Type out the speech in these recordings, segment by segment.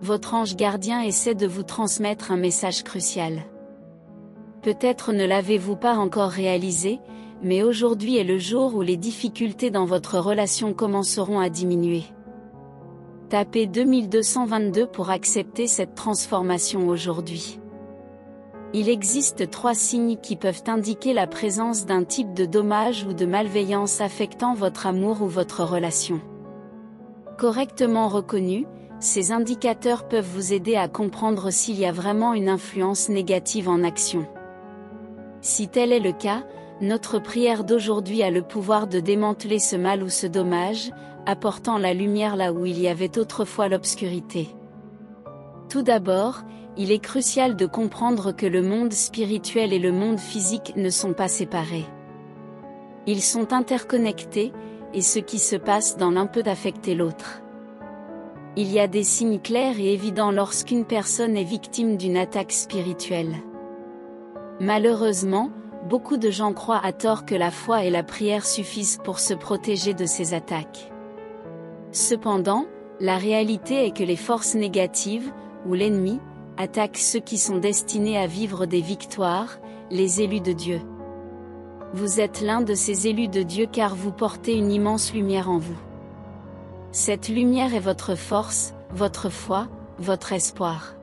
votre ange gardien essaie de vous transmettre un message crucial. Peut-être ne l'avez-vous pas encore réalisé, mais aujourd'hui est le jour où les difficultés dans votre relation commenceront à diminuer. Tapez 2222 pour accepter cette transformation aujourd'hui. Il existe 3 signes qui peuvent indiquer la présence d'un type de dommage ou de malveillance affectant votre amour ou votre relation. Correctement reconnus, ces indicateurs peuvent vous aider à comprendre s'il y a vraiment une influence négative en action. Si tel est le cas, notre prière d'aujourd'hui a le pouvoir de démanteler ce mal ou ce dommage, apportant la lumière là où il y avait autrefois l'obscurité. Tout d'abord, il est crucial de comprendre que le monde spirituel et le monde physique ne sont pas séparés. Ils sont interconnectés, et ce qui se passe dans l'un peut affecter l'autre. Il y a des signes clairs et évidents lorsqu'une personne est victime d'une attaque spirituelle. Malheureusement, beaucoup de gens croient à tort que la foi et la prière suffisent pour se protéger de ces attaques. Cependant, la réalité est que les forces négatives, ou l'ennemi, attaquent ceux qui sont destinés à vivre des victoires, les élus de Dieu. Vous êtes l'un de ces élus de Dieu car vous portez une immense lumière en vous. Cette lumière est votre force, votre foi, votre espoir.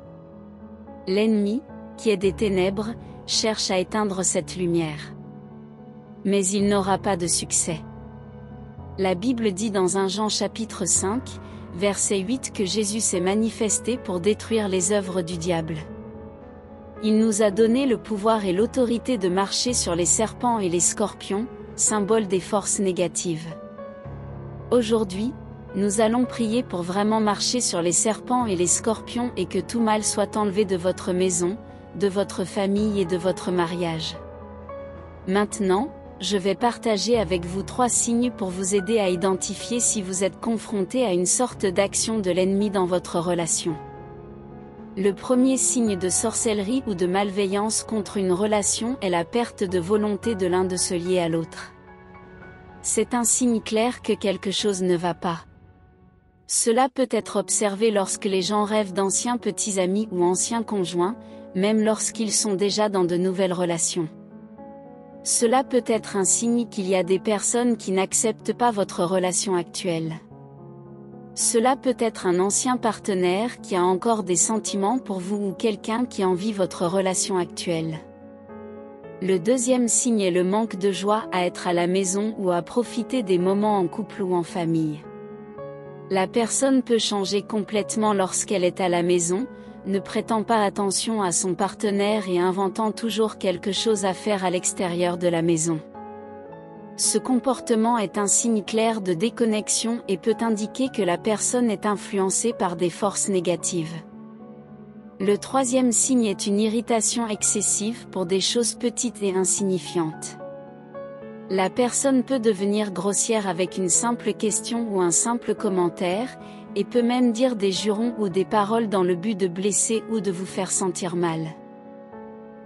L'ennemi, qui est des ténèbres, cherche à éteindre cette lumière. Mais il n'aura pas de succès. La Bible dit dans 1 Jean chapitre 5, verset 8 que Jésus s'est manifesté pour détruire les œuvres du diable. Il nous a donné le pouvoir et l'autorité de marcher sur les serpents et les scorpions, symboles des forces négatives. Aujourd'hui, nous allons prier pour vraiment marcher sur les serpents et les scorpions et que tout mal soit enlevé de votre maison, de votre famille et de votre mariage. Maintenant, je vais partager avec vous 3 signes pour vous aider à identifier si vous êtes confronté à une sorte d'action de l'ennemi dans votre relation. Le premier signe de sorcellerie ou de malveillance contre une relation est la perte de volonté de l'un de se lier à l'autre. C'est un signe clair que quelque chose ne va pas. Cela peut être observé lorsque les gens rêvent d'anciens petits amis ou anciens conjoints, même lorsqu'ils sont déjà dans de nouvelles relations. Cela peut être un signe qu'il y a des personnes qui n'acceptent pas votre relation actuelle. Cela peut être un ancien partenaire qui a encore des sentiments pour vous ou quelqu'un qui envie votre relation actuelle. Le deuxième signe est le manque de joie à être à la maison ou à profiter des moments en couple ou en famille. La personne peut changer complètement lorsqu'elle est à la maison, ne prêtant pas attention à son partenaire et inventant toujours quelque chose à faire à l'extérieur de la maison. Ce comportement est un signe clair de déconnexion et peut indiquer que la personne est influencée par des forces négatives. Le troisième signe est une irritation excessive pour des choses petites et insignifiantes. La personne peut devenir grossière avec une simple question ou un simple commentaire, et peut même dire des jurons ou des paroles dans le but de blesser ou de vous faire sentir mal.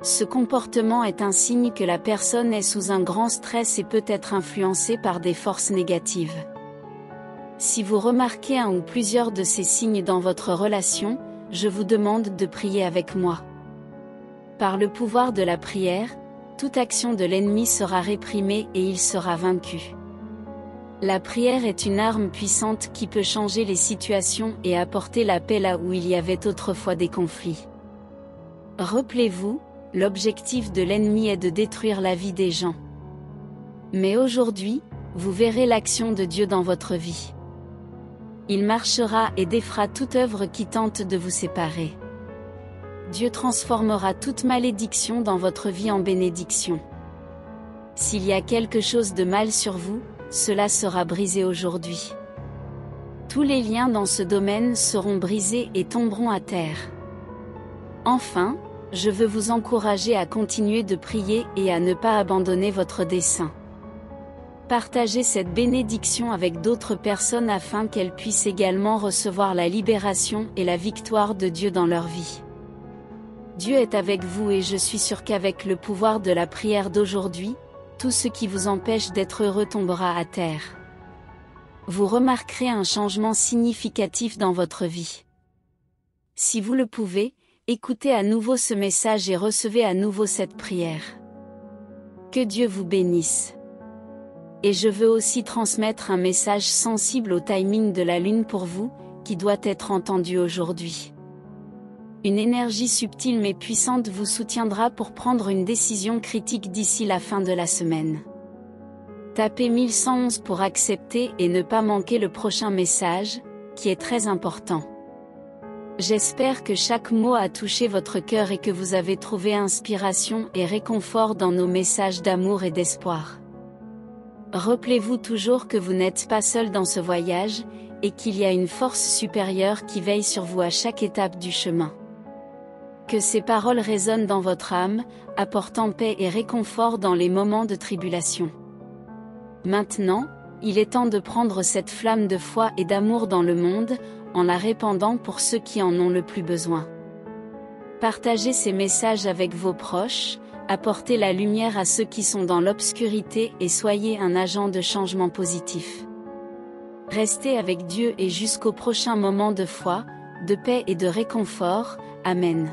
Ce comportement est un signe que la personne est sous un grand stress et peut être influencée par des forces négatives. Si vous remarquez un ou plusieurs de ces signes dans votre relation, je vous demande de prier avec moi. Par le pouvoir de la prière, toute action de l'ennemi sera réprimée et il sera vaincu. La prière est une arme puissante qui peut changer les situations et apporter la paix là où il y avait autrefois des conflits. Rappelez-vous, l'objectif de l'ennemi est de détruire la vie des gens. Mais aujourd'hui, vous verrez l'action de Dieu dans votre vie. Il marchera et défera toute œuvre qui tente de vous séparer. Dieu transformera toute malédiction dans votre vie en bénédiction. S'il y a quelque chose de mal sur vous, cela sera brisé aujourd'hui. Tous les liens dans ce domaine seront brisés et tomberont à terre. Enfin, je veux vous encourager à continuer de prier et à ne pas abandonner votre dessein. Partagez cette bénédiction avec d'autres personnes afin qu'elles puissent également recevoir la libération et la victoire de Dieu dans leur vie. Dieu est avec vous et je suis sûr qu'avec le pouvoir de la prière d'aujourd'hui, tout ce qui vous empêche d'être heureux tombera à terre. Vous remarquerez un changement significatif dans votre vie. Si vous le pouvez, écoutez à nouveau ce message et recevez à nouveau cette prière. Que Dieu vous bénisse. Et je veux aussi transmettre un message sensible au timing de la Lune pour vous, qui doit être entendu aujourd'hui. Une énergie subtile mais puissante vous soutiendra pour prendre une décision critique d'ici la fin de la semaine. Tapez 1111 pour accepter et ne pas manquer le prochain message, qui est très important. J'espère que chaque mot a touché votre cœur et que vous avez trouvé inspiration et réconfort dans nos messages d'amour et d'espoir. Rappelez-vous toujours que vous n'êtes pas seul dans ce voyage, et qu'il y a une force supérieure qui veille sur vous à chaque étape du chemin. Que ces paroles résonnent dans votre âme, apportant paix et réconfort dans les moments de tribulation. Maintenant, il est temps de prendre cette flamme de foi et d'amour dans le monde, en la répandant pour ceux qui en ont le plus besoin. Partagez ces messages avec vos proches, apportez la lumière à ceux qui sont dans l'obscurité et soyez un agent de changement positif. Restez avec Dieu et jusqu'au prochain moment de foi, de paix et de réconfort. Amen.